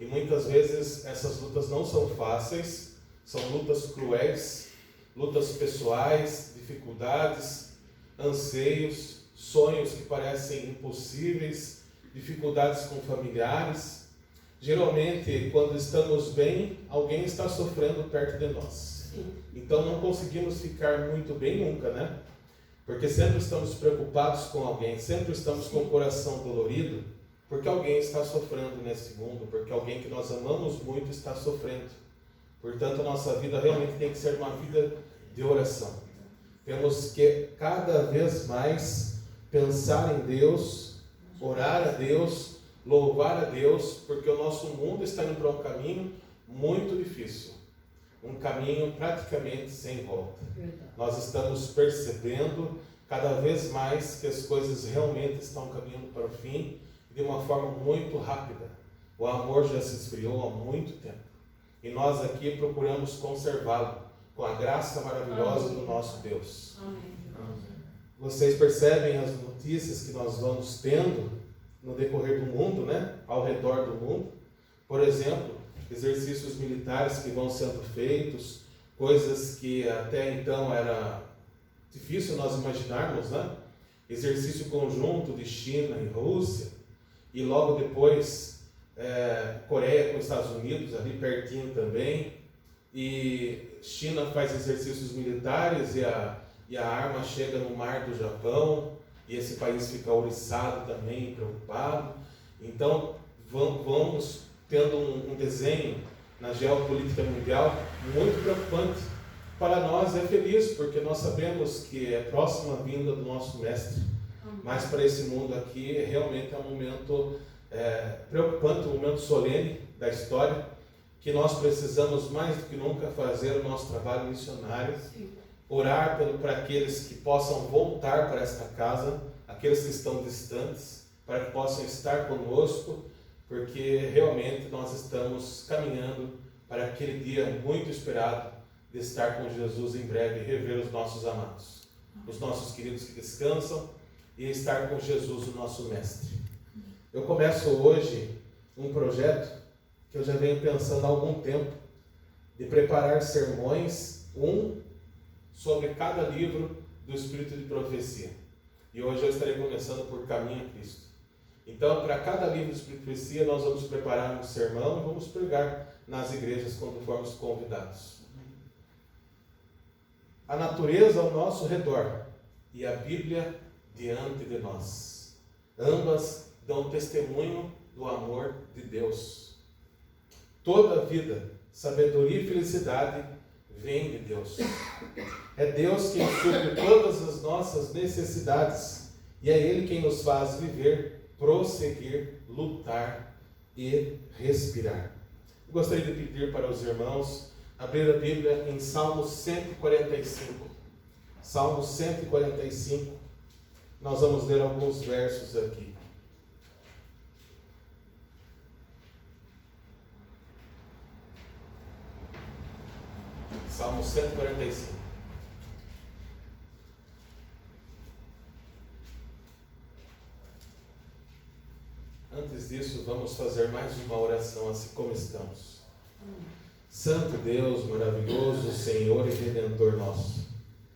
E muitas vezes essas lutas não são fáceis, são lutas cruéis, lutas pessoais, dificuldades, anseios, sonhos que parecem impossíveis, dificuldades com familiares. Geralmente, quando estamos bem, alguém está sofrendo perto de nós. Então não conseguimos ficar muito bem nunca, né? Porque sempre estamos preocupados com alguém, sempre estamos com o coração dolorido, porque alguém está sofrendo nesse mundo, porque alguém que nós amamos muito está sofrendo. Portanto, a nossa vida realmente tem que ser uma vida de oração. Temos que cada vez mais pensar em Deus, orar a Deus, louvar a Deus, porque o nosso mundo está indo para um caminho muito difícil, um caminho praticamente sem volta. Nós estamos percebendo cada vez mais que as coisas realmente estão caminhando para o fim de uma forma muito rápida. O amor já se esfriou há muito tempo e nós aqui procuramos conservá-lo com a graça maravilhosa do nosso Deus. Amém. Vocês percebem as notícias que nós vamos tendo no decorrer do mundo, né? Ao redor do mundo. Por exemplo, exercícios militares que vão sendo feitos, coisas que até então era difícil nós imaginarmos, né? Exercício conjunto de China e Rússia, e logo depois Coreia com os Estados Unidos, ali pertinho também, e China faz exercícios militares e a arma chega no mar do Japão, e esse país fica ouriçado também, preocupado. Então vamos tendo um desenho na geopolítica mundial muito preocupante. Para nós é feliz, porque nós sabemos que é próxima a vinda do nosso Mestre. Mas para esse mundo aqui realmente é um momento preocupante, um momento solene da história, que nós precisamos mais do que nunca fazer o nosso trabalho missionário. Sim. Orar para aqueles que possam voltar para esta casa, aqueles que estão distantes, para que possam estar conosco, porque realmente nós estamos caminhando para aquele dia muito esperado de estar com Jesus em breve e rever os nossos amados, os nossos queridos que descansam, e estar com Jesus, o nosso Mestre. Eu começo hoje um projeto que eu já venho pensando há algum tempo, de preparar sermões, sobre cada livro do Espírito de Profecia. E hoje eu estarei começando por Caminho a Cristo. Então, para cada livro do Espírito de Profecia, nós vamos preparar um sermão e vamos pregar nas igrejas quando formos convidados. A natureza ao nosso redor e a Bíblia diante de nós. Ambas dão testemunho do amor de Deus. Toda vida, sabedoria e felicidade vem de Deus. É Deus quem supre todas as nossas necessidades e é Ele quem nos faz viver, prosseguir, lutar e respirar. Eu gostaria de pedir para os irmãos abrir a Bíblia em Salmo 145. Salmo 145. Nós vamos ler alguns versos aqui. Salmo 145. Antes disso, vamos fazer mais uma oração assim como estamos. Santo Deus, maravilhoso, Senhor e Redentor nosso,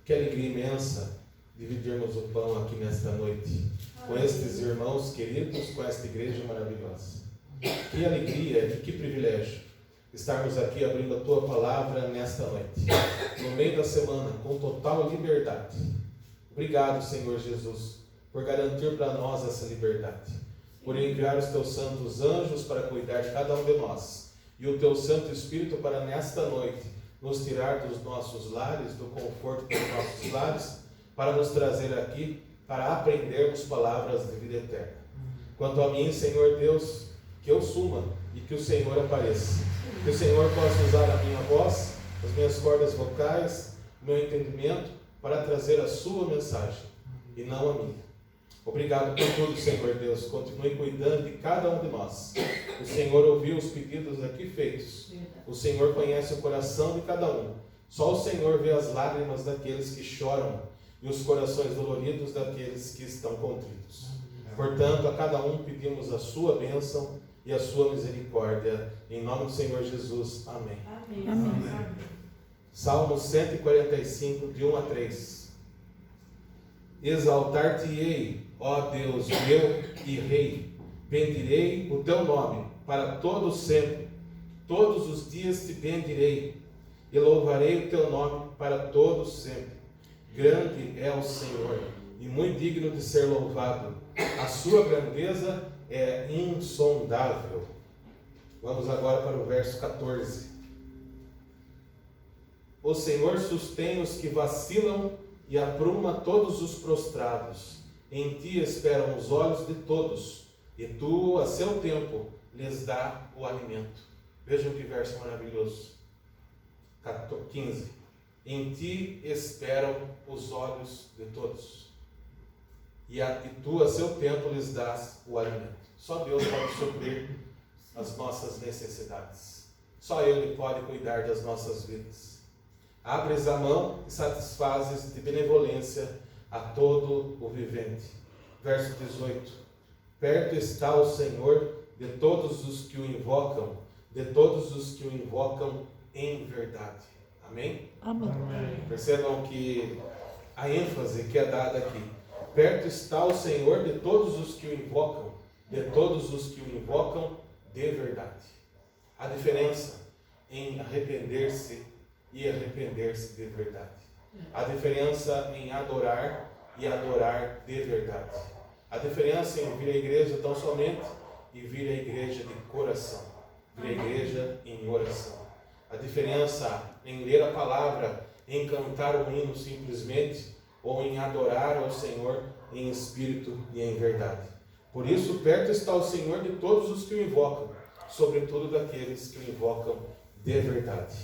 que alegria imensa dividirmos o pão aqui nesta noite, com estes irmãos queridos, com esta igreja maravilhosa. Que alegria e que privilégio estarmos aqui abrindo a Tua Palavra nesta noite, no meio da semana, com total liberdade. Obrigado, Senhor Jesus, por garantir para nós essa liberdade, por enviar os Teus santos anjos para cuidar de cada um de nós, e o Teu Santo Espírito para nesta noite nos tirar dos nossos lares, do conforto dos nossos lares, para nos trazer aqui, para aprendermos palavras de vida eterna. Quanto a mim, Senhor Deus, que eu suma e que o Senhor apareça. Que o Senhor possa usar a minha voz, as minhas cordas vocais, o meu entendimento, para trazer a sua mensagem, e não a minha. Obrigado por tudo, Senhor Deus. Continue cuidando de cada um de nós. O Senhor ouviu os pedidos aqui feitos. O Senhor conhece o coração de cada um. Só o Senhor vê as lágrimas daqueles que choram e os corações doloridos daqueles que estão contritos. Portanto, a cada um pedimos a sua bênção e a sua misericórdia. Em nome do Senhor Jesus. Amém. Amém. Amém. Salmo 145, de 1 a 3. Exaltar-te-ei, ó Deus meu e Rei, bendirei o teu nome para todo sempre, todos os dias te bendirei, e louvarei o teu nome para todo sempre. Grande é o Senhor, e muito digno de ser louvado, a sua grandeza é insondável. Vamos agora para o verso 14. O Senhor sustém os que vacilam e apruma todos os prostrados. Em ti esperam os olhos de todos, e tu, a seu tempo, lhes dá o alimento. Vejam que verso maravilhoso. 15. Em ti esperam os olhos de todos, e tu, a seu tempo, lhes dás o alimento. Só Deus pode suprir as nossas necessidades. Só Ele pode cuidar das nossas vidas. Abres a mão e satisfazes de benevolência a todo o vivente. Verso 18. Perto está o Senhor de todos os que o invocam, de todos os que o invocam em verdade. Amém? Amém. Percebam que a ênfase que é dada aqui. Perto está o Senhor de todos os que o invocam, de todos os que o invocam de verdade. A diferença em arrepender-se e arrepender-se de verdade. A diferença em adorar e adorar de verdade. A diferença em vir à igreja tão somente e vir à igreja de coração. Vir à igreja em oração. A diferença em ler a palavra, em cantar um hino simplesmente, ou em adorar ao Senhor em espírito e em verdade. Por isso, perto está o Senhor de todos os que o invocam, sobretudo daqueles que o invocam de verdade.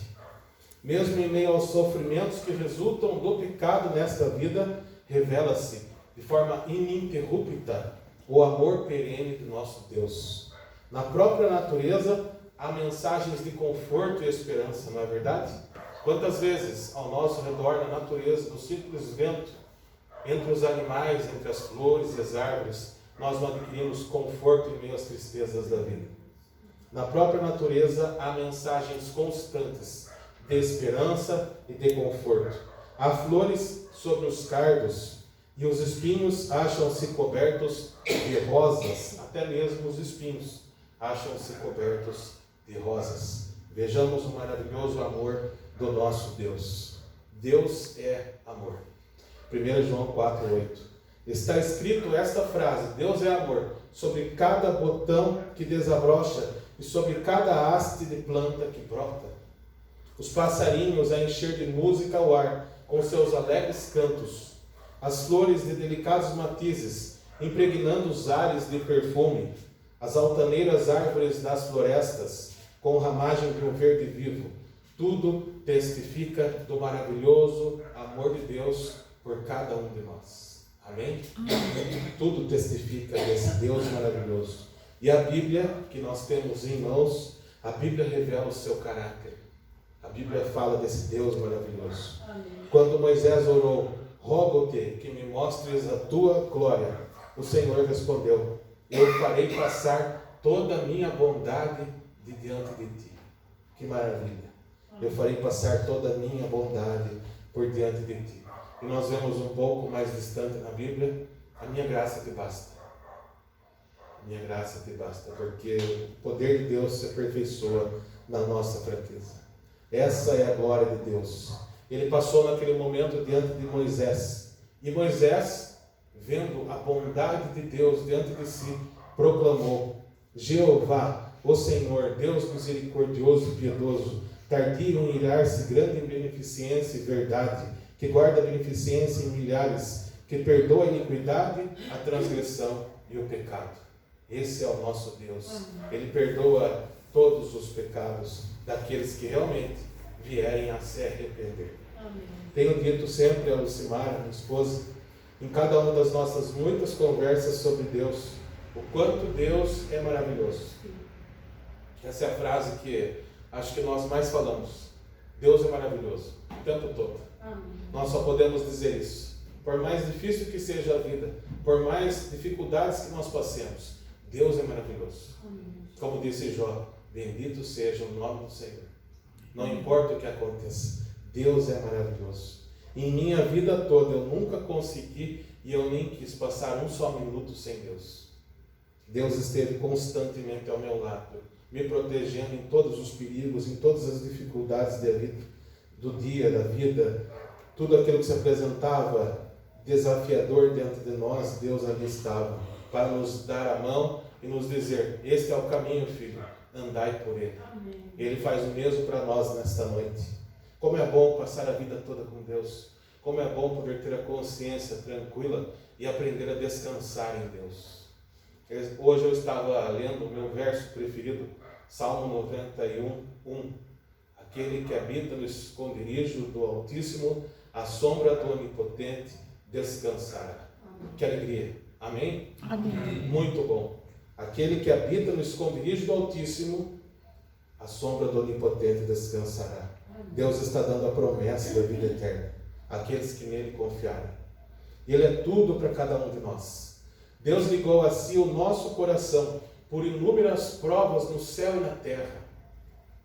Mesmo em meio aos sofrimentos que resultam do pecado nesta vida, revela-se de forma ininterrupta o amor perene do nosso Deus. Na própria natureza, há mensagens de conforto e esperança, não é verdade? Quantas vezes ao nosso redor, na natureza, no simples vento, entre os animais, entre as flores e as árvores, nós não adquirimos conforto em meio às tristezas da vida. Na própria natureza, há mensagens constantes de esperança e de conforto. Há flores sobre os cardos, e os espinhos acham-se cobertos de rosas, até mesmo os espinhos acham-se cobertos de rosas. Vejamos o maravilhoso amor do nosso Deus. Deus é amor. 1 João 4,8. Está escrito esta frase: Deus é amor, sobre cada botão que desabrocha e sobre cada haste de planta que brota. Os passarinhos a encher de música o ar com seus alegres cantos. As flores de delicados matizes impregnando os ares de perfume. As altaneiras árvores das florestas com ramagem de um verde vivo. Tudo testifica do maravilhoso amor de Deus por cada um de nós. Amém? Tudo testifica desse Deus maravilhoso. E a Bíblia, que nós temos em mãos, a Bíblia revela o seu caráter. A Bíblia fala desse Deus maravilhoso. Amém. Quando Moisés orou, rogo-te que me mostres a tua glória, o Senhor respondeu: eu farei passar toda a minha bondade de diante de ti. Que maravilha! Eu farei passar toda a minha bondade por diante de ti. E nós vemos um pouco mais distante na Bíblia: a minha graça te basta. A minha graça te basta, porque o poder de Deus se aperfeiçoa na nossa fraqueza. Essa é a glória de Deus. Ele passou naquele momento diante de Moisés. E Moisés, vendo a bondade de Deus diante de si, proclamou: Jeová, o Senhor, Deus misericordioso e piedoso, tardio em irar-se, grande em beneficência e verdade, que guarda a beneficência em milhares, que perdoa a iniquidade, a transgressão e o pecado. Esse é o nosso Deus. Ele perdoa todos os pecados daqueles que realmente vierem a se arrepender. Amém. Tenho dito sempre a Lucimara, minha esposa, em cada uma das nossas muitas conversas sobre Deus, o quanto Deus é maravilhoso. Essa é a frase que acho que nós mais falamos. Deus é maravilhoso, o tempo todo. Amém. Nós só podemos dizer isso. Por mais difícil que seja a vida, por mais dificuldades que nós passemos, Deus é maravilhoso. Como disse Jó, bendito seja o nome do Senhor. Não importa o que aconteça, Deus é maravilhoso. Em minha vida toda eu nunca consegui e eu nem quis passar um só minuto sem Deus. Deus esteve constantemente ao meu lado, me protegendo em todos os perigos, em todas as dificuldades da vida, do dia, da vida, tudo aquilo que se apresentava desafiador dentro de nós, Deus ali estava, para nos dar a mão e nos dizer, este é o caminho, filho, andai por ele. Amém. Ele faz o mesmo para nós nesta noite. Como é bom passar a vida toda com Deus, como é bom poder ter a consciência tranquila e aprender a descansar em Deus. Hoje eu estava lendo o meu verso preferido, Salmo 91:1. Aquele que habita no esconderijo do Altíssimo, à sombra do Onipotente, descansará. Amém. Que alegria. Amém? Amém? Muito bom. Aquele que habita no esconderijo do Altíssimo, à sombra do Onipotente, descansará. Amém. Deus está dando a promessa da vida eterna àqueles que nele confiarem. Ele é tudo para cada um de nós. Deus ligou a si o nosso coração por inúmeras provas no céu e na terra.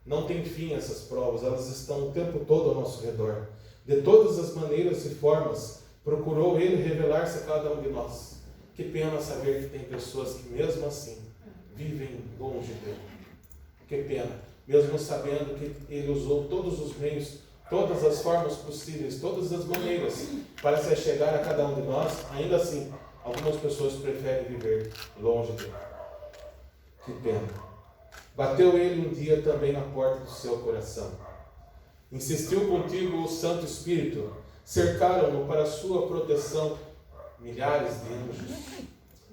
Não tem fim essas provas, elas estão o tempo todo ao nosso redor. De todas as maneiras e formas, procurou Ele revelar-se a cada um de nós. Que pena saber que tem pessoas que mesmo assim vivem longe dele. Que pena, mesmo sabendo que Ele usou todos os meios, todas as formas possíveis, todas as maneiras para se chegar a cada um de nós, ainda assim, algumas pessoas preferem viver longe dele. Que pena. Bateu ele um dia também na porta do seu coração. Insistiu contigo o Santo Espírito. Cercaram-no para a sua proteção milhares de anjos.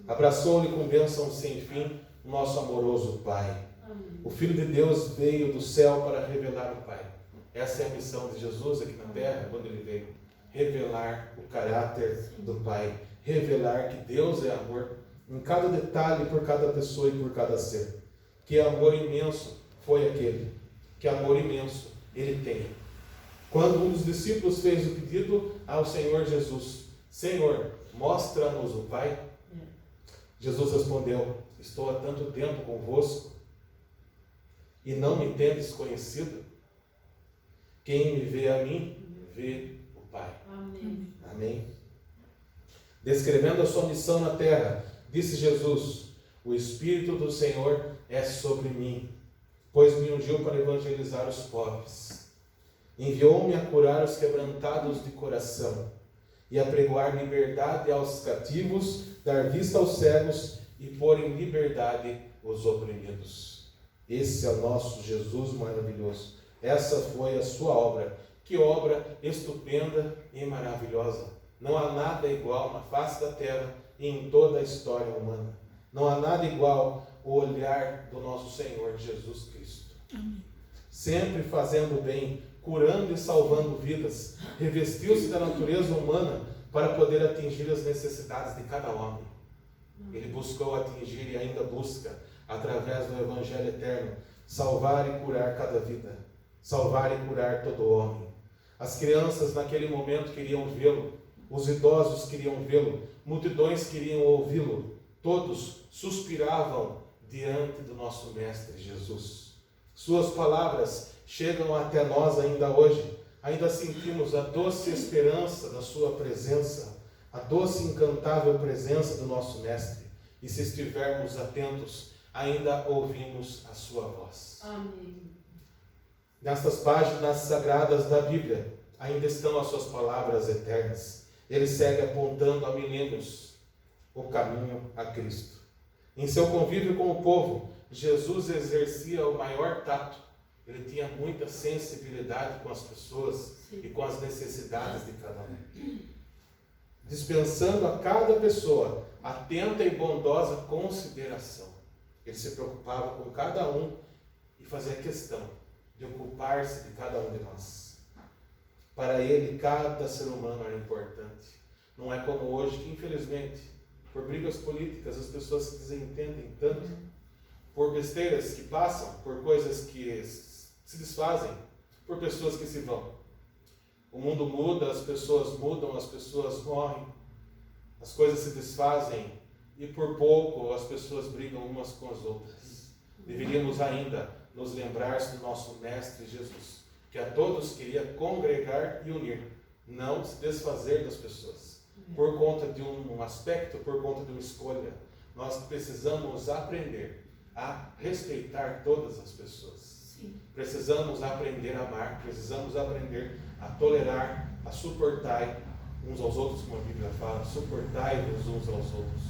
Abraçou-lhe com bênção sem fim o nosso amoroso Pai. O Filho de Deus veio do céu para revelar o Pai. Essa é a missão de Jesus aqui na terra, quando ele veio. Revelar o caráter do Pai. Revelar que Deus é amor em cada detalhe, por cada pessoa e por cada ser. Que amor imenso foi aquele. Que amor imenso ele tem. Quando um dos discípulos fez o pedido ao Senhor Jesus, Senhor, mostra-nos o Pai. Jesus respondeu, estou há tanto tempo convosco e não me tendes conhecido. Quem me vê a mim, vê o Pai. Amém. Amém. Descrevendo a sua missão na terra, disse Jesus, o Espírito do Senhor é sobre mim, pois me ungiu para evangelizar os pobres. Enviou-me a curar os quebrantados de coração e a pregoar liberdade aos cativos, dar vista aos cegos e pôr em liberdade os oprimidos. Esse é o nosso Jesus maravilhoso. Essa foi a sua obra. Que obra estupenda e maravilhosa. Não há nada igual na face da terra e em toda a história humana. Não há nada igual o olhar do nosso Senhor Jesus Cristo. Amém. Sempre fazendo o bem, curando e salvando vidas, revestiu-se da natureza humana para poder atingir as necessidades de cada homem. Ele buscou atingir e ainda busca, através do Evangelho eterno, salvar e curar cada vida, salvar e curar todo homem. As crianças naquele momento queriam vê-lo, os idosos queriam vê-lo, multidões queriam ouvi-lo, todos suspiravam diante do nosso Mestre Jesus. Suas palavras chegam até nós ainda hoje. Ainda sentimos a doce esperança da sua presença, a doce e incantável presença do nosso Mestre. E se estivermos atentos, ainda ouvimos a sua voz. Amém. Nestas páginas sagradas da Bíblia, ainda estão as suas palavras eternas. Ele segue apontando a milênios o caminho a Cristo. Em seu convívio com o povo, Jesus exercia o maior tato. Ele tinha muita sensibilidade com as pessoas e com as necessidades de cada um. Dispensando a cada pessoa atenta e bondosa consideração. Ele se preocupava com cada um e fazia questão de ocupar-se de cada um de nós. Para ele, cada ser humano era importante. Não é como hoje que, infelizmente, por brigas políticas, as pessoas se desentendem tanto, por besteiras que passam, por coisas que se desfazem, por pessoas que se vão. O mundo muda, as pessoas mudam, as pessoas morrem, as coisas se desfazem e por pouco as pessoas brigam umas com as outras. Deveríamos ainda nos lembrar do nosso Mestre Jesus, que a todos queria congregar e unir, não se desfazer das pessoas. Por conta de um aspecto, por conta de uma escolha, nós precisamos aprender a respeitar todas as pessoas. Sim. Precisamos aprender a amar, precisamos aprender a tolerar, a suportar uns aos outros, como a Bíblia fala, suportai-vos uns aos outros.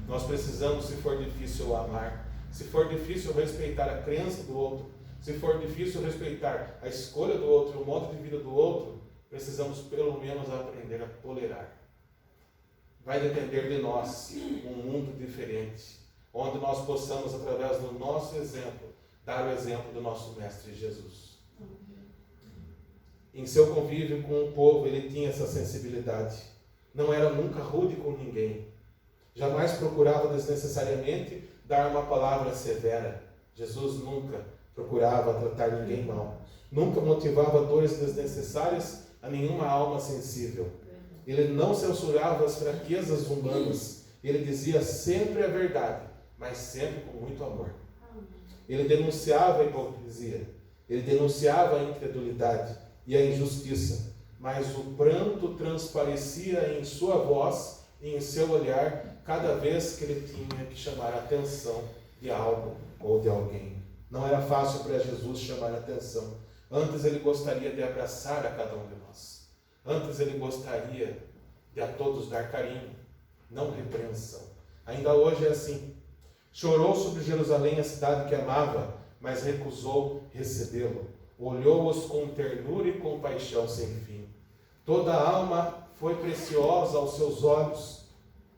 Nós precisamos, se for difícil, amar, se for difícil, respeitar a crença do outro, se for difícil, respeitar a escolha do outro, o modo de vida do outro, precisamos pelo menos aprender a tolerar. Vai depender de nós um mundo diferente, onde nós possamos, através do nosso exemplo, dar o exemplo do nosso Mestre Jesus. Em seu convívio com o povo, ele tinha essa sensibilidade. Não era nunca rude com ninguém. Jamais procurava desnecessariamente dar uma palavra severa. Jesus nunca procurava tratar ninguém mal. Nunca motivava dores desnecessárias a nenhuma alma sensível. Ele não censurava as fraquezas humanas. Ele dizia sempre a verdade, mas sempre com muito amor. Ele denunciava a hipocrisia. Ele denunciava a incredulidade e a injustiça. Mas o pranto transparecia em sua voz e em seu olhar cada vez que ele tinha que chamar a atenção de algo ou de alguém. Não era fácil para Jesus chamar a atenção. Antes ele gostaria de abraçar a cada um de nós. Antes ele gostaria de a todos dar carinho, não repreensão. Ainda hoje é assim. Chorou sobre Jerusalém, a cidade que amava, mas recusou recebê-lo. Olhou-os com ternura e compaixão sem fim. Toda a alma foi preciosa aos seus olhos.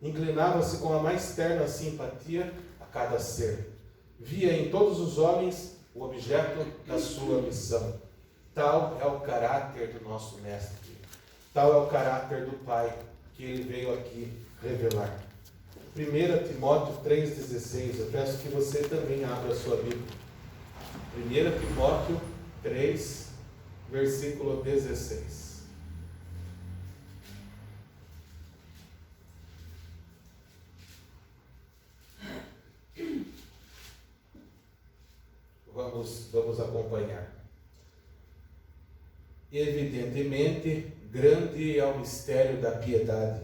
Inclinava-se com a mais terna simpatia a cada ser. Via em todos os homens o objeto da sua missão. Tal é o caráter do nosso Mestre. Tal é o caráter do Pai que ele veio aqui revelar. 1 Timóteo 3,16. Eu peço que você também abra a sua Bíblia. 1 Timóteo 3, versículo 16. Vamos acompanhar. Evidentemente, grande é o mistério da piedade.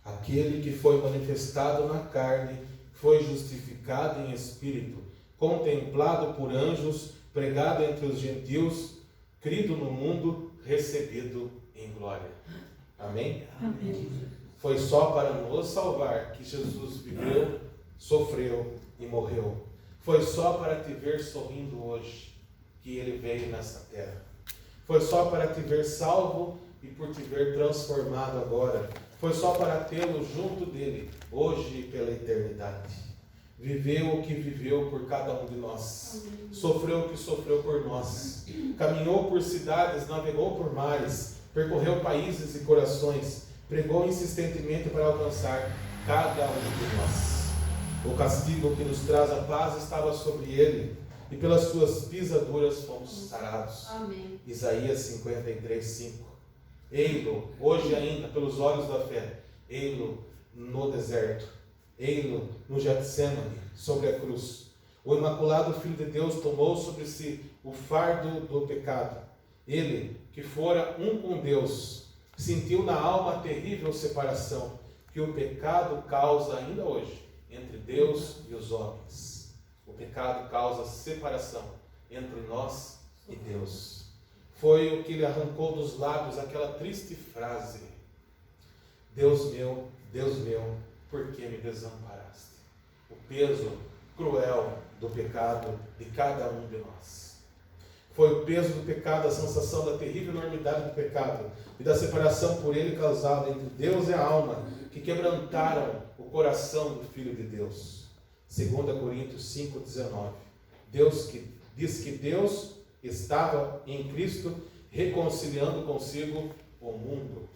Aquele que foi manifestado na carne, foi justificado em espírito, contemplado por anjos, pregado entre os gentios, crido no mundo, recebido em glória. Amém? Amém. Foi só para nos salvar que Jesus viveu, sofreu e morreu. Foi só para te ver sorrindo hoje que ele veio nessa terra. Foi só para te ver salvo e por te ver transformado agora. Foi só para tê-lo junto dele, hoje e pela eternidade. Viveu o que viveu por cada um de nós. Amém. Sofreu o que sofreu por nós. Caminhou por cidades, navegou por mares, percorreu países e corações, pregou insistentemente para alcançar cada um de nós. O castigo que nos traz a paz estava sobre ele, e pelas suas pisaduras fomos sarados. Amém. Isaías 53, 5. Ei-lo, hoje ainda, pelos olhos da fé, ei-lo no deserto, ei-lo no Getsemane, sobre a cruz. O imaculado Filho de Deus tomou sobre si o fardo do pecado. Ele, que fora um com Deus, sentiu na alma a terrível separação que o pecado causa ainda hoje entre Deus e os homens. O pecado causa separação entre nós e Deus. Foi o que lhe arrancou dos lábios aquela triste frase: Deus meu, por que me desamparaste? O peso cruel do pecado de cada um de nós. Foi o peso do pecado, a sensação da terrível enormidade do pecado e da separação por ele causada entre Deus e a alma, que quebrantaram o coração do Filho de Deus. 2 Coríntios 5,19. Diz que Deus estava em Cristo reconciliando consigo o mundo.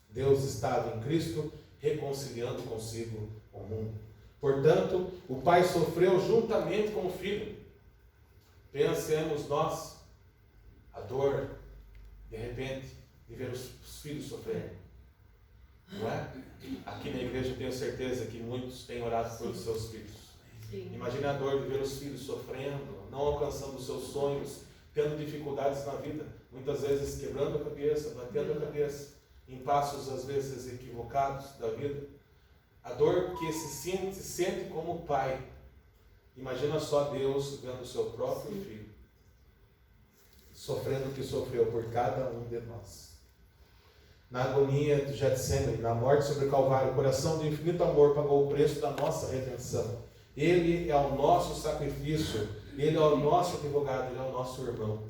Deus estava em Cristo reconciliando consigo o mundo. Portanto, o Pai sofreu juntamente com o Filho. Pensemos nós a dor, de repente, de ver os filhos sofrendo. não é? Aqui na igreja eu tenho certeza que muitos têm orado pelos seus filhos. Sim. Imagine a dor de ver os filhos sofrendo, não alcançando os seus sonhos, tendo dificuldades na vida, muitas vezes quebrando a cabeça, batendo a cabeça, em passos às vezes equivocados da vida. A dor que se sente como pai. Imagina só Deus vendo o seu próprio filho, sofrendo o que sofreu por cada um de nós. Na agonia do Getsemane, na morte sobre o Calvário, o coração do infinito amor pagou o preço da nossa redenção. Ele é o nosso sacrifício, Ele é o nosso advogado, Ele é o nosso irmão.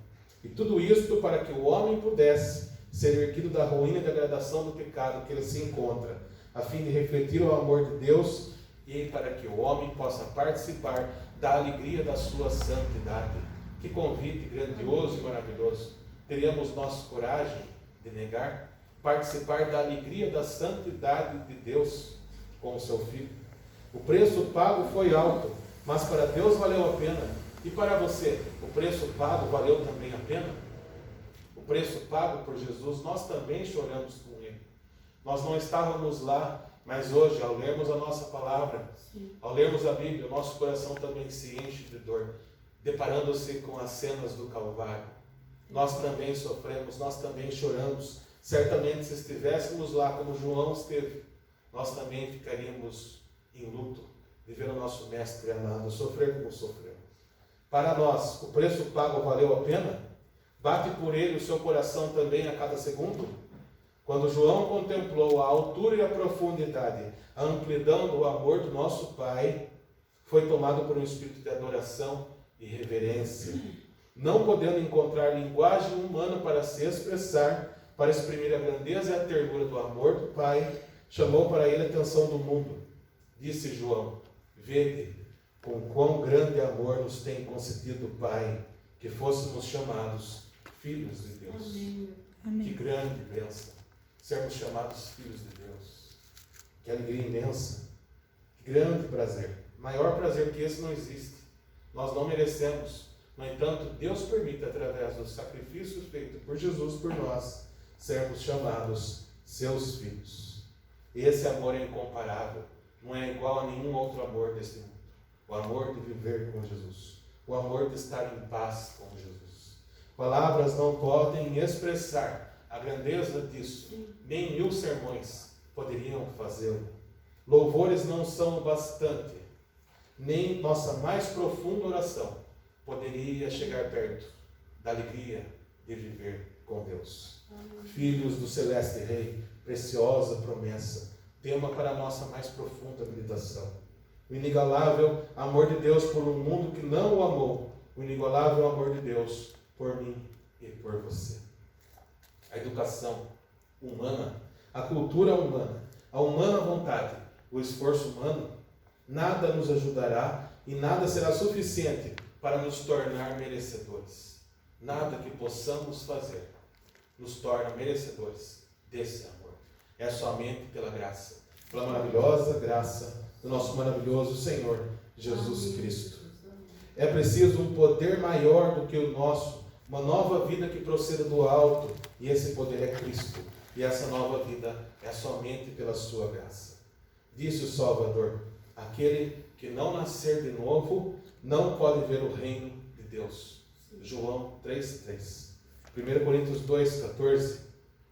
E tudo isto para que o homem pudesse ser erguido da ruína e da degradação do pecado que ele se encontra, a fim de refletir o amor de Deus e para que o homem possa participar da alegria da sua santidade. Que convite grandioso e maravilhoso! Teríamos nós coragem de negar? Participar da alegria da santidade de Deus com o seu Filho. O preço pago foi alto, mas para Deus valeu a pena. E para você, o preço pago valeu também a pena? O preço pago por Jesus, nós também choramos com Ele. Nós não estávamos lá, mas hoje, ao lermos a nossa palavra, ao lermos a Bíblia, o nosso coração também se enche de dor, deparando-se com as cenas do Calvário. Nós também sofremos, nós também choramos. Certamente, se estivéssemos lá como João esteve, nós também ficaríamos em luto de ver o nosso Mestre amado sofrer como sofreu. Para nós, o preço pago valeu a pena? Bate por ele o seu coração também a cada segundo? Quando João contemplou a altura e a profundidade, a amplidão do amor do nosso Pai, foi tomado por um espírito de adoração e reverência. Não podendo encontrar linguagem humana para se expressar, para exprimir a grandeza e a ternura do amor do Pai, chamou para ele a atenção do mundo. Disse João: vede com quão grande amor nos tem concedido o Pai, que fôssemos chamados filhos de Deus. Amém. Que grande bênção sermos chamados filhos de Deus. Que alegria imensa. Que grande prazer. Maior prazer que esse não existe. Nós não merecemos. No entanto, Deus permite, através do sacrifício feito por Jesus por nós, sermos chamados seus filhos. Esse amor é incomparável. Não é igual a nenhum outro amor deste mundo. O amor de viver com Jesus. O amor de estar em paz com Jesus. Palavras não podem expressar a grandeza disso. Nem 1000 sermões poderiam fazê-lo. Louvores não são o bastante. Nem nossa mais profunda oração poderia chegar perto da alegria de viver com Deus. Amém. Filhos do Celeste Rei, preciosa promessa, tema para a nossa mais profunda meditação. O inigualável amor de Deus por um mundo que não o amou. O inigualável amor de Deus por mim e por você. A educação humana, a cultura humana, a humana vontade, o esforço humano, nada nos ajudará e nada será suficiente para nos tornar merecedores. Nada que possamos fazer nos torna merecedores desse amor. É somente pela graça, pela maravilhosa graça do nosso maravilhoso Senhor Jesus Cristo. É preciso um poder maior do que o nosso, uma nova vida que proceda do alto, e esse poder é Cristo. E essa nova vida é somente pela sua graça. Disse o Salvador: aquele que não nascer de novo não pode ver o reino de Deus. João 3,3. 1 Coríntios 2,14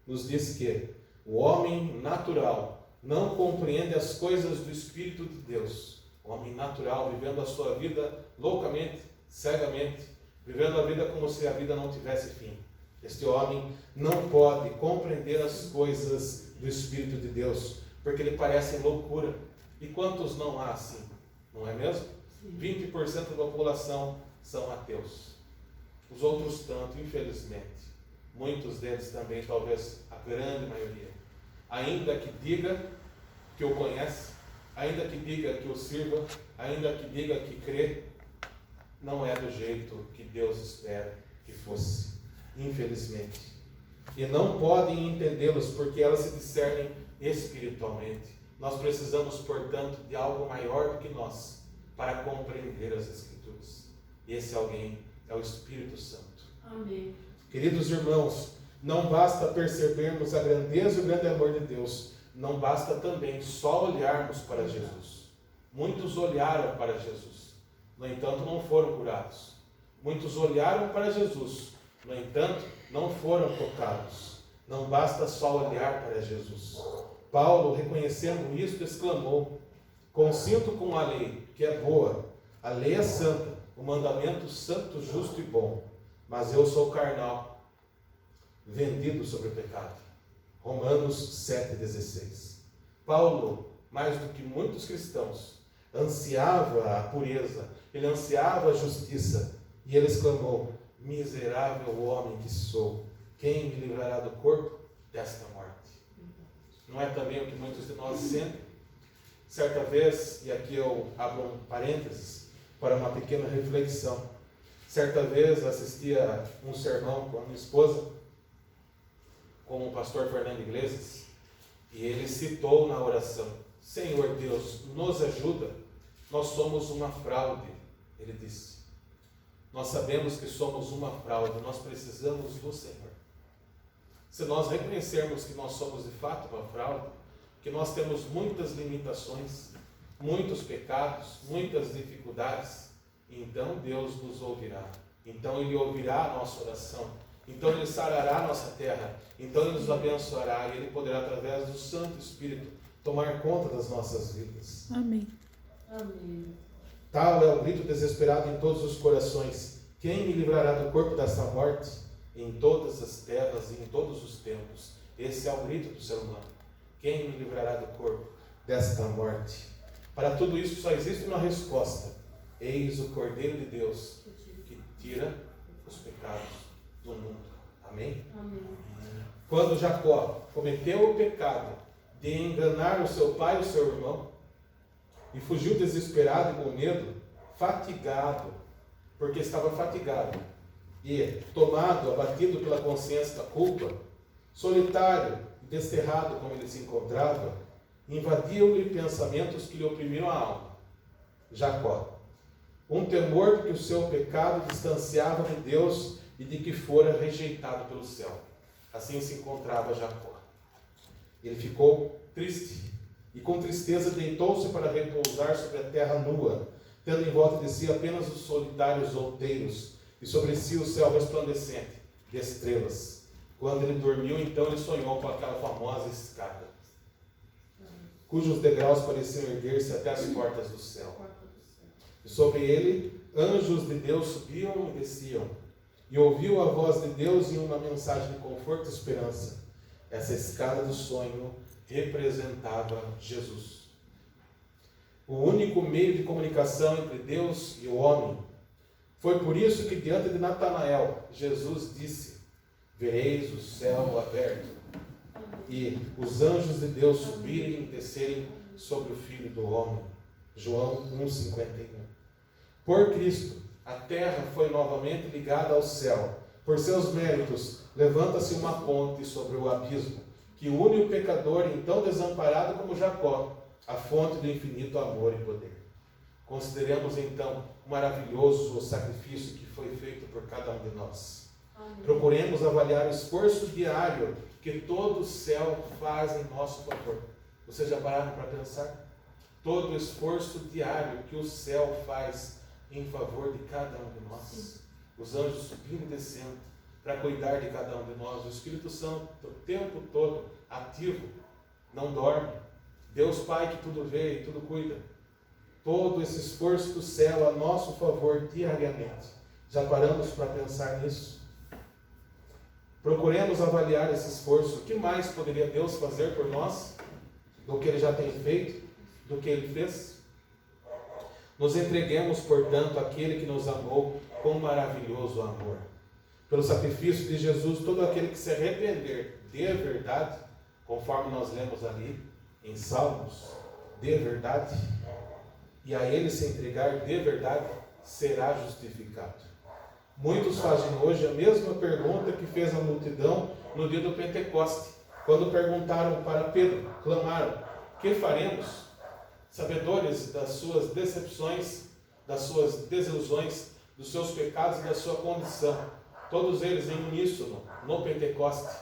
nos diz que o homem natural não compreende as coisas do Espírito de Deus. O homem natural, vivendo a sua vida loucamente, cegamente, vivendo a vida como se a vida não tivesse fim. Este homem não pode compreender as coisas do Espírito de Deus, porque lhe parecem loucura. E quantos não há assim? Não é mesmo? 20% da população são ateus. Os outros tanto, infelizmente. Muitos deles também, talvez a grande maioria. Ainda que diga que o conhece, ainda que diga que o sirva, ainda que diga que crê, não é do jeito que Deus espera que fosse. Infelizmente. E não podem entendê-los porque elas se discernem espiritualmente. Nós precisamos, portanto, de algo maior do que nós para compreender as Escrituras. E esse alguém é o Espírito Santo. Amém. Queridos irmãos, não basta percebermos a grandeza e o grande amor de Deus. não basta também só olharmos para Jesus. Muitos olharam para Jesus, no entanto não foram curados. Muitos olharam para Jesus, no entanto não foram tocados. Não basta só olhar para Jesus. Paulo, reconhecendo isso, exclamou: consinto com a lei, que é boa, a lei é santa, o mandamento santo, justo e bom, mas eu sou carnal, vendido sobre o pecado. Romanos 7,16. Paulo, mais do que muitos cristãos, ansiava a pureza, ele ansiava a justiça, e ele exclamou: miserável homem que sou, quem me livrará do corpo desta morte? Não é também o que muitos de nós sentem? Certa vez, e aqui eu abro um parênteses para uma pequena reflexão, certa vez assistia um sermão com a minha esposa, com o pastor Fernando Iglesias, e ele citou na oração: Senhor Deus, nos ajuda, nós somos uma fraude. Ele disse: nós sabemos que somos uma fraude, nós precisamos do Senhor. Se nós reconhecermos que nós somos de fato uma fraude, que nós temos muitas limitações, muitos pecados, muitas dificuldades, então Deus nos ouvirá. Então Ele ouvirá a nossa oração. Então Ele sarará a nossa terra. Então Ele nos abençoará e Ele poderá, através do Santo Espírito, tomar conta das nossas vidas. Amém. Amém. Tal é o grito desesperado em todos os corações: quem me livrará do corpo desta morte? Em todas as terras e em todos os tempos. Esse é o grito do ser humano: quem me livrará do corpo desta morte? Para tudo isso só existe uma resposta: eis o Cordeiro de Deus que tira os pecados do mundo. Amém? Amém. Quando Jacó cometeu o pecado de enganar o seu pai e o seu irmão, e fugiu desesperado e com medo, fatigado, porque estava fatigado, e tomado, abatido pela consciência da culpa, solitário e desterrado como ele se encontrava, invadiam-lhe pensamentos que lhe oprimiam a alma. Jacó, um temor de que o seu pecado distanciava de Deus e de que fora rejeitado pelo céu. Assim se encontrava Jacó. Ele ficou triste e com tristeza deitou-se para repousar sobre a terra nua, tendo em volta de si apenas os solitários outeiros e sobre si o céu resplandecente de estrelas. Quando ele dormiu, então ele sonhou com aquela famosa escada, cujos degraus pareciam erguer-se até as portas do céu. E sobre ele, anjos de Deus subiam e desciam. E ouviu a voz de Deus em uma mensagem de conforto e esperança. Essa escada do sonho representava Jesus, o único meio de comunicação entre Deus e o homem. Foi por isso que diante de Natanael, Jesus disse: vereis o céu aberto e os anjos de Deus subirem e descerem sobre o Filho do Homem. João 1,51. Por Cristo, a terra foi novamente ligada ao céu. Por seus méritos, levanta-se uma ponte sobre o abismo, que une o pecador, então desamparado como Jacó, à fonte do infinito amor e poder. Consideremos então o maravilhoso sacrifício que foi feito por cada um de nós. Amém. Procuremos avaliar o esforço diário que todo o céu faz em nosso favor. Vocês já pararam para pensar? Todo o esforço diário que o céu faz em favor de cada um de nós. Sim. Os anjos subindo e descendo para cuidar de cada um de nós. O Espírito Santo o tempo todo ativo, não dorme. Deus Pai que tudo vê e tudo cuida. Todo esse esforço do céu a nosso favor diariamente. Já paramos para pensar nisso? Procuremos avaliar esse esforço. O que mais poderia Deus fazer por nós do que Ele já tem feito, do que Ele fez? Nos entreguemos, portanto, àquele que nos amou com maravilhoso amor. Pelo sacrifício de Jesus, todo aquele que se arrepender de verdade, conforme nós lemos ali em Salmos, de verdade, e a Ele se entregar de verdade, será justificado. Muitos fazem hoje a mesma pergunta que fez a multidão no dia do Pentecoste, quando perguntaram para Pedro, clamaram: que faremos? Sabedores das suas decepções, das suas desilusões, dos seus pecados e da sua condição. Todos eles em uníssono, no Pentecoste.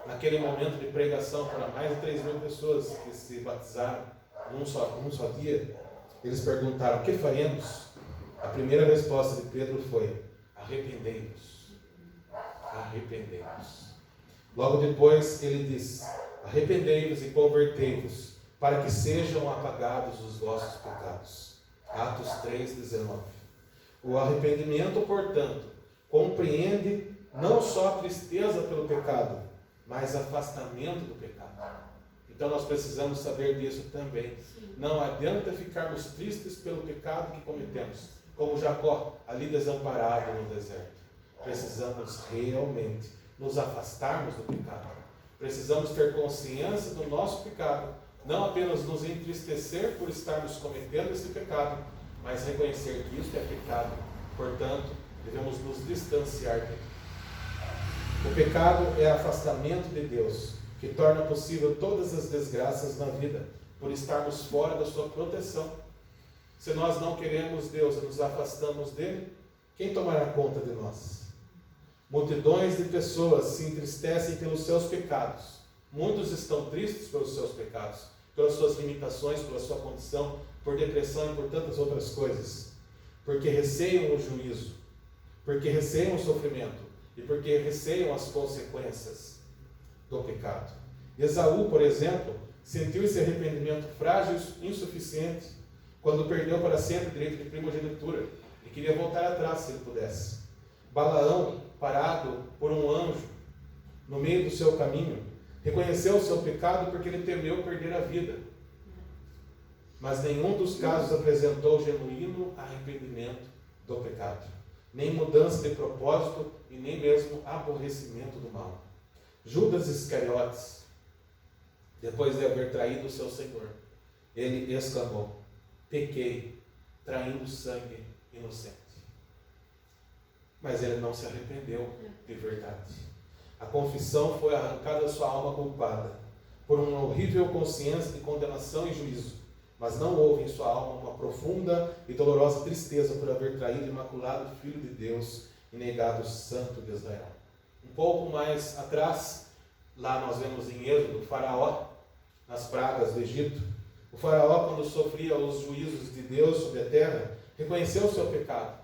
naquele momento de pregação para mais de 3.000 pessoas que se batizaram num só dia, eles perguntaram: o que faremos? A primeira resposta de Pedro foi: arrependei-vos. Arrependei-vos. Logo depois ele diz: arrependei-vos e convertei-vos, para que sejam apagados os vossos pecados. Atos 3:19. O arrependimento, portanto, compreende não só a tristeza pelo pecado, mas afastamento do pecado. Então nós precisamos saber disso também. Não adianta ficarmos tristes pelo pecado que cometemos, como Jacó, ali desamparado no deserto. Precisamos realmente nos afastarmos do pecado. Precisamos ter consciência do nosso pecado, não apenas nos entristecer por estarmos cometendo esse pecado, mas reconhecer que isso é pecado. Portanto, devemos nos distanciar dele. O pecado é afastamento de Deus, que torna possível todas as desgraças na vida, por estarmos fora da sua proteção. Se nós não queremos Deus e nos afastamos dele, quem tomará conta de nós? Multidões de pessoas se entristecem pelos seus pecados. Muitos estão tristes pelos seus pecados, pelas suas limitações, pela sua condição, por depressão e por tantas outras coisas. Porque receiam o juízo, porque receiam o sofrimento e porque receiam as consequências do pecado. Esaú, por exemplo, sentiu esse arrependimento frágil e insuficiente quando perdeu para sempre o direito de primogenitura e queria voltar atrás se ele pudesse. Balaão, parado por um anjo no meio do seu caminho, reconheceu o seu pecado porque ele temeu perder a vida. Mas nenhum dos casos apresentou genuíno arrependimento do pecado, nem mudança de propósito e nem mesmo aborrecimento do mal. Judas Iscariotes, depois de haver traído o seu Senhor, ele exclamou: pequei, traindo sangue inocente. Mas ele não se arrependeu de verdade. A confissão foi arrancada da sua alma culpada por uma horrível consciência de condenação e juízo, mas não houve em sua alma uma profunda e dolorosa tristeza por haver traído o imaculado Filho de Deus e negado o Santo de Israel. Um pouco mais atrás, lá nós vemos em Êxodo, o Faraó, nas pragas do Egito. O Faraó, quando sofria os juízos de Deus sobre a terra, reconheceu o seu pecado,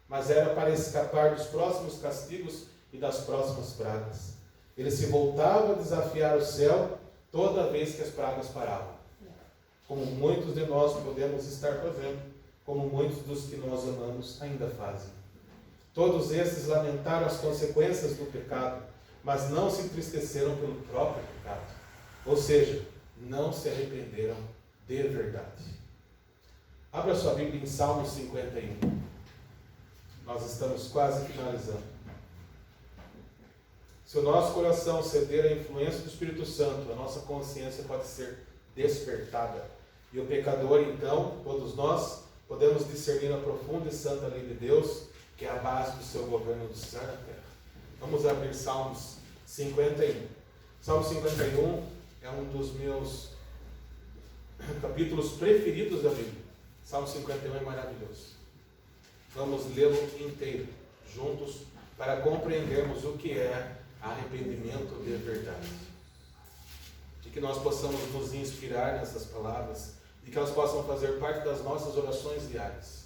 mas era para escapar dos próximos castigos e das próximas pragas. Ele se voltava a desafiar o céu toda vez que as pragas paravam, como muitos de nós podemos estar fazendo, como muitos dos que nós amamos ainda fazem. Todos esses lamentaram as consequências do pecado, mas não se entristeceram pelo próprio pecado, ou seja, não se arrependeram de verdade. Abra sua Bíblia em Salmo 51. Nós estamos quase finalizando. Se o nosso coração ceder à influência do Espírito Santo, a nossa consciência pode ser despertada. E o pecador, então, todos nós, podemos discernir a profunda e santa lei de Deus, que é a base do seu governo do céu e da terra. Vamos abrir Salmos 51. Salmo 51 é um dos meus capítulos preferidos da Bíblia. Salmo 51 é maravilhoso. Vamos lê-lo inteiro, juntos, para compreendermos o que é arrependimento de verdade. E que nós possamos nos inspirar nessas palavras e que elas possam fazer parte das nossas orações diárias.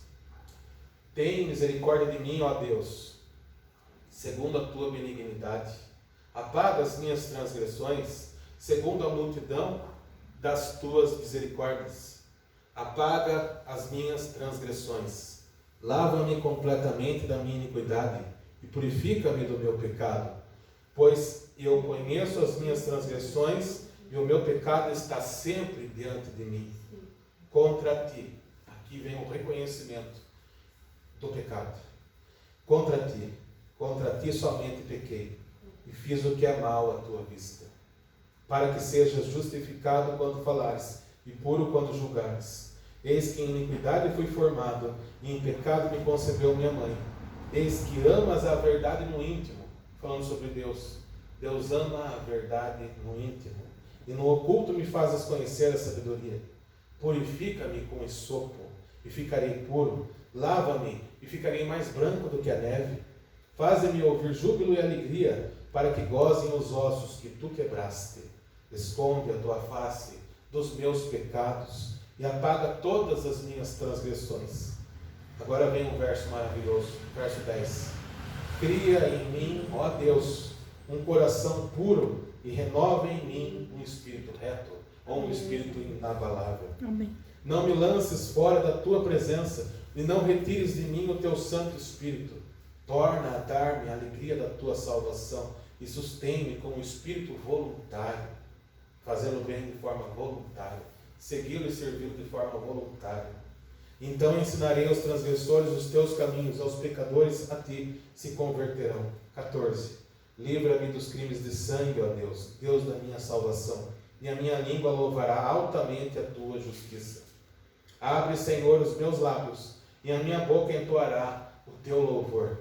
Tem misericórdia de mim, ó Deus, segundo a tua benignidade. Apaga as minhas transgressões, segundo a multidão das tuas misericórdias. Apaga as minhas transgressões. Lava-me completamente da minha iniquidade e purifica-me do meu pecado, pois eu conheço as minhas transgressões e o meu pecado está sempre diante de mim. Contra ti, aqui vem o reconhecimento do pecado. Contra ti somente pequei e fiz o que é mal à tua vista, para que sejas justificado quando falares e puro quando julgares. Eis que em iniquidade fui formado, e em pecado me concebeu minha mãe. Eis que amas a verdade no íntimo, falando sobre Deus. Deus ama a verdade no íntimo, e no oculto me fazes conhecer a sabedoria. Purifica-me com esopo, e ficarei puro. Lava-me, e ficarei mais branco do que a neve. Faze-me ouvir júbilo e alegria, para que gozem os ossos que tu quebraste. Esconde a tua face dos meus pecados e apaga todas as minhas transgressões. Agora vem um verso maravilhoso, verso 10. Cria em mim, ó Deus, um coração puro e renova em mim um espírito reto, ou um espírito inabalável. Amém. Não me lances fora da tua presença e não retires de mim o teu Santo Espírito. Torna a dar-me a alegria da tua salvação e sustém-me com um espírito voluntário, fazendo o bem de forma voluntária, segui-lo e servi-lo de forma voluntária. Então ensinarei aos transgressores os teus caminhos, aos pecadores a ti se converterão. 14. Livra-me dos crimes de sangue, ó Deus, Deus da minha salvação, e a minha língua louvará altamente a tua justiça. Abre, Senhor, os meus lábios, e a minha boca entoará o teu louvor.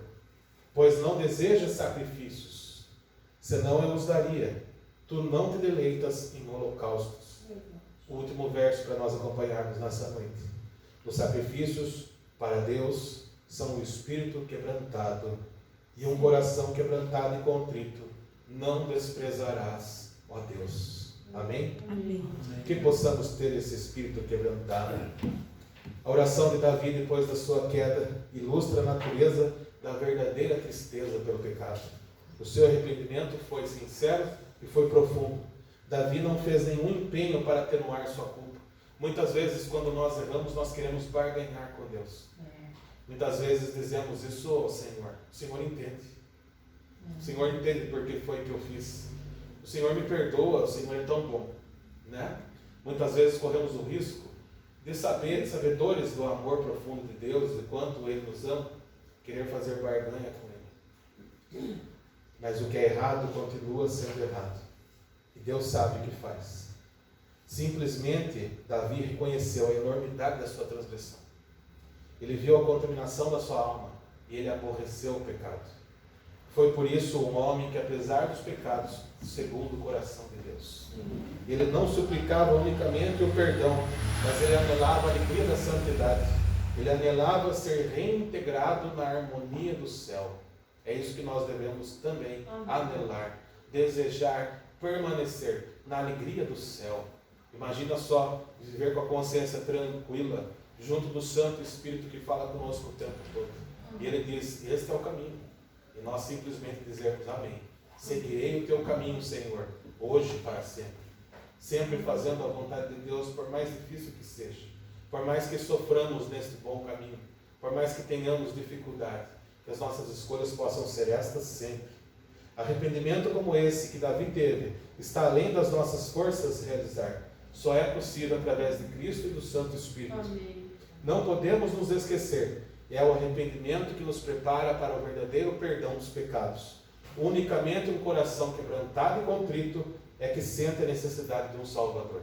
Pois não desejas sacrifícios, senão eu os daria. Tu não te deleitas em holocaustos. O último verso para nós acompanharmos nessa noite. Os sacrifícios para Deus são um espírito quebrantado e um coração quebrantado e contrito. Não desprezarás, ó Deus. Amém? Amém. Que possamos ter esse espírito quebrantado. A oração de Davi depois da sua queda ilustra a natureza da verdadeira tristeza pelo pecado. O seu arrependimento foi sincero e foi profundo. Davi não fez nenhum empenho para atenuar sua culpa. Muitas vezes, quando nós erramos, nós queremos barganhar com Deus. Muitas vezes dizemos isso, oh, Senhor, o Senhor entende. O Senhor entende porque foi que eu fiz. O Senhor me perdoa, o Senhor é tão bom. Né? Muitas vezes corremos o risco de sabedores do amor profundo de Deus, de quanto Ele nos ama, querer fazer barganha com Ele. Mas o que é errado continua sendo errado. E Deus sabe o que faz. Simplesmente, Davi reconheceu a enormidade da sua transgressão. Ele viu a contaminação da sua alma e ele aborreceu o pecado. Foi por isso um homem que, apesar dos pecados, segundo o coração de Deus. Ele não suplicava unicamente o perdão, mas ele anelava a alegria da santidade. Ele anelava ser reintegrado na harmonia do céu. É isso que nós devemos também anelar, desejar, permanecer na alegria do céu. Imagina só viver com a consciência tranquila, junto do Santo Espírito que fala conosco o tempo todo. E ele diz, este é o caminho. E nós simplesmente dizemos, amém. Seguirei o teu caminho, Senhor, hoje e para sempre. Sempre fazendo a vontade de Deus, por mais difícil que seja. Por mais que soframos neste bom caminho. Por mais que tenhamos dificuldade. Que as nossas escolhas possam ser estas sempre. Arrependimento como esse que Davi teve, está além das nossas forças realizar. Só é possível através de Cristo e do Santo Espírito. Amém. Não podemos nos esquecer. É o arrependimento que nos prepara para o verdadeiro perdão dos pecados. Unicamente um coração quebrantado e contrito é que sente a necessidade de um Salvador.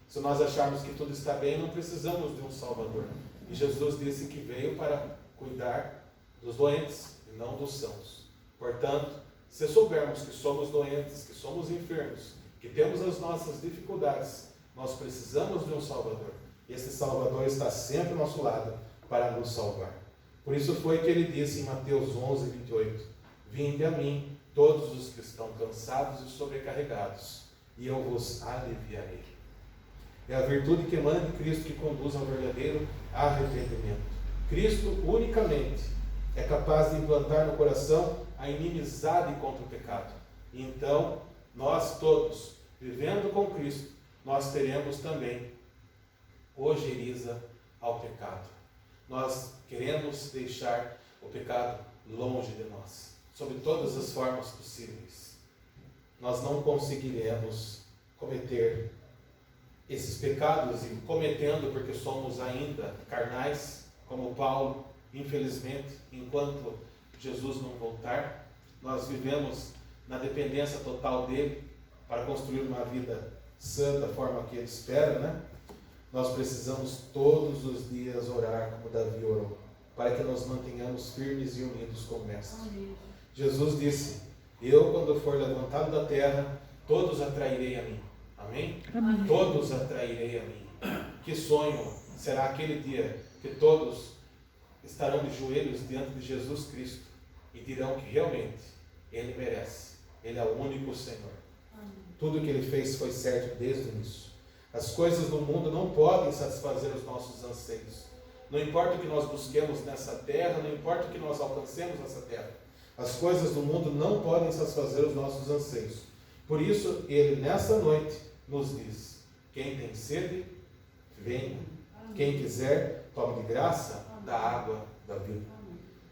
Se nós acharmos que tudo está bem, não precisamos de um Salvador. E Jesus disse que veio para cuidar dos doentes e não dos sãos. Portanto, se soubermos que somos doentes, que somos enfermos, que temos as nossas dificuldades, nós precisamos de um Salvador. E esse Salvador está sempre ao nosso lado para nos salvar. Por isso foi que ele disse em Mateus 11, 28, vinde a mim todos os que estão cansados e sobrecarregados, e eu vos aliviarei. É a virtude que emana de Cristo que conduz ao verdadeiro arrependimento. Cristo unicamente é capaz de implantar no coração a inimizade contra o pecado. E então, nós todos, vivendo com Cristo, nós teremos também ojeriza ao pecado. Nós queremos deixar o pecado longe de nós, sob todas as formas possíveis. Nós não conseguiremos cometer esses pecados, e cometendo porque somos ainda carnais, como Paulo, infelizmente, enquanto Jesus não voltar, nós vivemos na dependência total dele para construir uma vida sã da forma que ele espera, né? Nós precisamos todos os dias orar como Davi orou, para que nos mantenhamos firmes e unidos com o Mestre. Amém. Jesus disse, eu quando for levantado da terra, todos atrairei a mim. Amém? Amém. Todos atrairei a mim. Que sonho será aquele dia que todos estarão de joelhos diante de Jesus Cristo, e dirão que realmente Ele merece. Ele é o único Senhor. Tudo que Ele fez foi certo desde o início. As coisas do mundo não podem satisfazer os nossos anseios. Não importa o que nós busquemos nessa terra, não importa o que nós alcancemos nessa terra. As coisas do mundo não podem satisfazer os nossos anseios. Por isso, Ele nessa noite nos diz: quem tem sede, venha. Quem quiser, tome de graça da água da vida.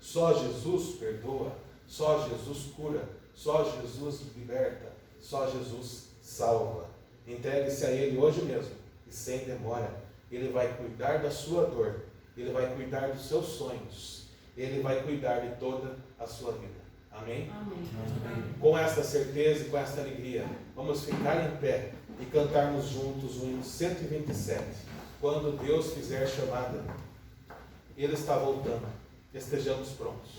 Só Jesus perdoa, só Jesus cura, só Jesus liberta, só Jesus salva. Entregue-se a Ele hoje mesmo e sem demora. Ele vai cuidar da sua dor, Ele vai cuidar dos seus sonhos, Ele vai cuidar de toda a sua vida. Amém? Amém. Com esta certeza e com esta alegria, vamos ficar em pé e cantarmos juntos o hino 127. Quando Deus fizer chamada, Ele está voltando. Estejamos prontos.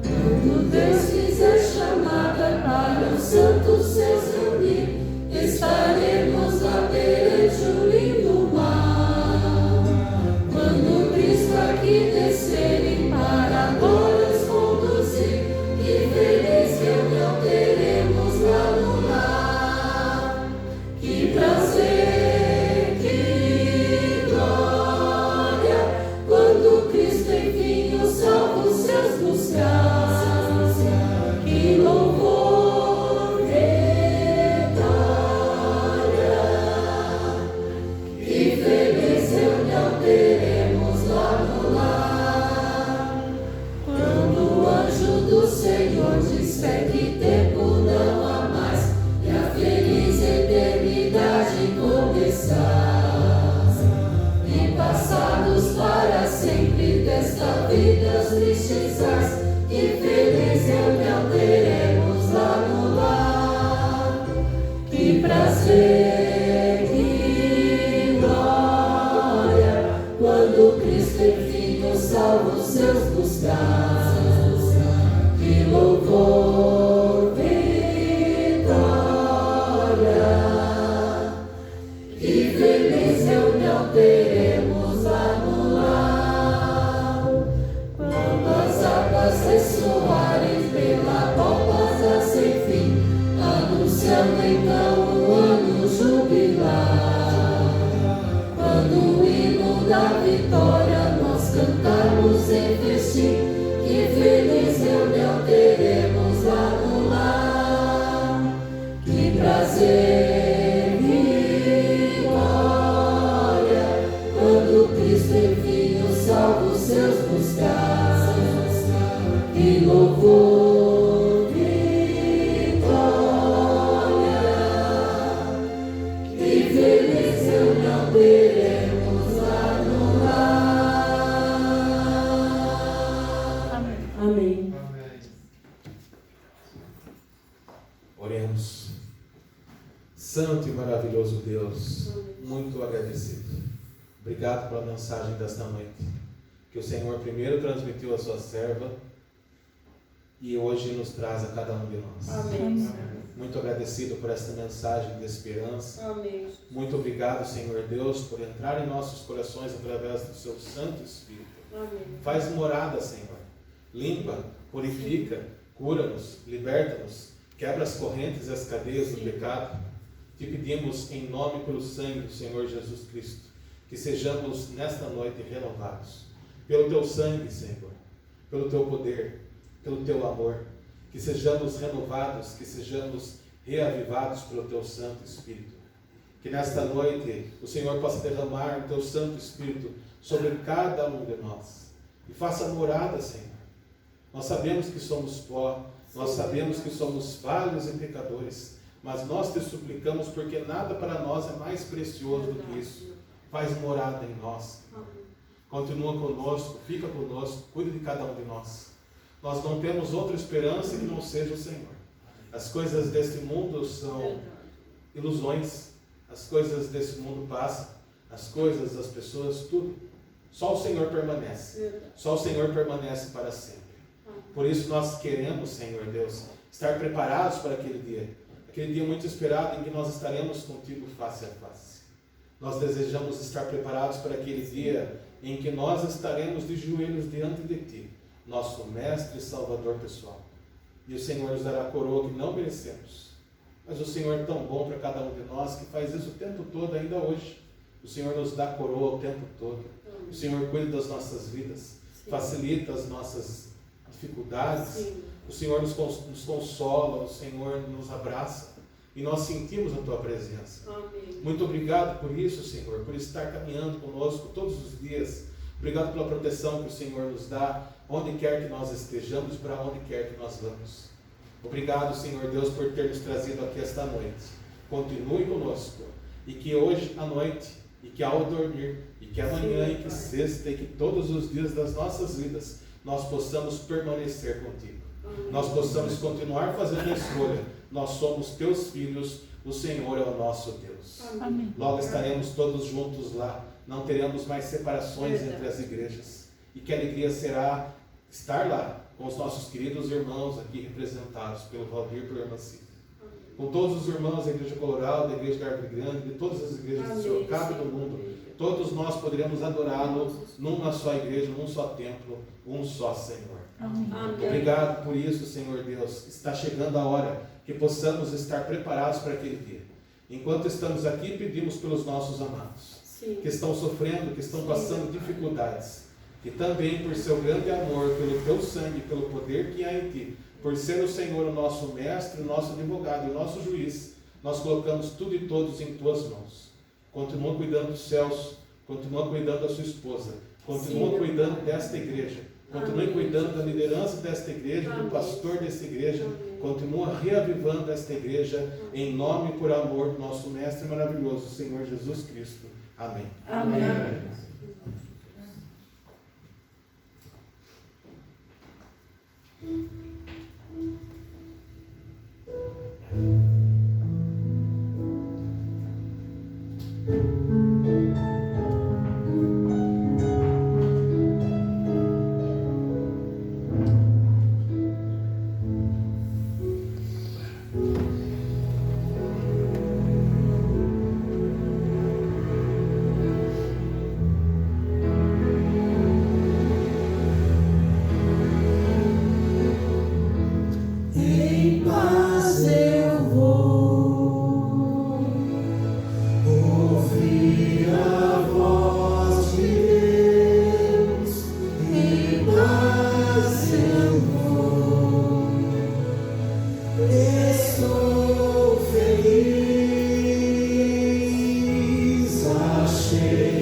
Quando Deus fizer chamada para os santos se reunir, estaremos lá perante o lindo mar. Quando Cristo aqui descer e para nós conduzir, que feliz reunião teremos lá no lar. Que prazer, que glória, quando Cristo enfim os salvos seus buscar. Que louvor, vitória, que feliz reunião teremos lá no lar. Quando o anjo do Senhor disser que tempo não há mais e a feliz eternidade começar, e passados para sempre desta vida os tristes ais, que feliz reunião teremos lá no lar. Que prazer, que glória, quando Cristo enfim os salvos seus buscar. Que louvor, vitória, que feliz reunião teremos lá no lar. Quando as águas ressoarem pela pompa sem fim, anunciando então o ano jubilar. Quando o hino da vitória nós cantarmos em festim, que feliz reunião teremos lá no lar. Que prazer, que glória, quando Cristo enfim os salvos seus buscar. Que louvor, vitória, que feliz reunião teremos lá no lar. Amém. Oremos. Santo e maravilhoso Deus, muito agradecido. Obrigado pela mensagem desta noite, que o Senhor primeiro transmitiu à sua serva e hoje nos traz a cada um de nós. Amém. Muito agradecido por esta mensagem de esperança. Amém. Muito obrigado, Senhor Deus, por entrar em nossos corações através do seu Santo Espírito. Amém. Faz morada, Senhor. Limpa, purifica, cura-nos, liberta-nos, quebra as correntes e as cadeias do pecado. Te pedimos em nome e pelo sangue do Senhor Jesus Cristo, que sejamos nesta noite renovados. Pelo teu sangue, Senhor, pelo teu poder, pelo teu amor, que sejamos renovados, que sejamos reavivados pelo teu Santo Espírito. Que nesta noite o Senhor possa derramar o teu Santo Espírito sobre cada um de nós. E faça morada, Senhor. Nós sabemos que somos pó, nós sabemos que somos falhos e pecadores, mas nós te suplicamos porque nada para nós é mais precioso do que isso. Faz morada em nós. Continua conosco, fica conosco, cuida de cada um de nós. Nós não temos outra esperança que não seja o Senhor. As coisas deste mundo são ilusões. as coisas desse mundo passam, as coisas, as pessoas, tudo. Só o Senhor permanece. Só o Senhor permanece para sempre. Por isso nós queremos, Senhor Deus, estar preparados para aquele dia muito esperado em que nós estaremos contigo face a face. Nós desejamos estar preparados para aquele dia em que nós estaremos de joelhos diante de Ti, nosso Mestre e Salvador pessoal. E o Senhor nos dará a coroa que não merecemos. Mas o Senhor é tão bom para cada um de nós que faz isso o tempo todo, ainda hoje. O Senhor nos dá a coroa o tempo todo. O Senhor cuida das nossas vidas, facilita as nossas dificuldades. O Senhor nos consola, o Senhor nos abraça. E nós sentimos a Tua presença. Amém. Muito obrigado por isso, Senhor, por estar caminhando conosco todos os dias. Obrigado pela proteção que o Senhor nos dá, onde quer que nós estejamos, para onde quer que nós vamos. Obrigado, Senhor Deus, por ter nos trazido aqui esta noite. Continue conosco. E que hoje à noite, e que ao dormir, e que amanhã, e que sexta, e que todos os dias das nossas vidas, nós possamos permanecer contigo. Nós possamos continuar fazendo a escolha. Nós somos Teus filhos, o Senhor é o nosso Deus. Amém. Logo estaremos todos juntos lá. Não teremos mais separações entre as igrejas. E que alegria será estar lá com os nossos queridos irmãos aqui representados pelo Valdir e pela irmã Cida. Com todos os irmãos da Igreja Coloral, da Igreja da Árvore Grande, de todas as igrejas do Sorocaba e do mundo, todos nós poderemos adorá-lo numa só igreja, num só templo, um só Senhor. Amém. Obrigado por isso, Senhor Deus. Está chegando a hora que possamos estar preparados para aquele dia. Enquanto estamos aqui, pedimos pelos nossos amados, que estão sofrendo, que estão passando dificuldades, que também por seu grande amor, pelo Teu sangue, pelo poder que há em Ti, por ser o Senhor o nosso mestre, o nosso advogado e o nosso juiz, nós colocamos tudo e todos em Tuas mãos. Continua cuidando dos céus, continua cuidando da sua esposa, continua cuidando desta igreja, continue cuidando da liderança desta igreja, do pastor desta igreja, continua reavivando esta igreja, em nome e por amor do nosso mestre maravilhoso, Senhor Jesus Cristo. Amém. Amém. Em paz eu vou ouvir a voz de Deus. Em paz eu vou, estou feliz, achei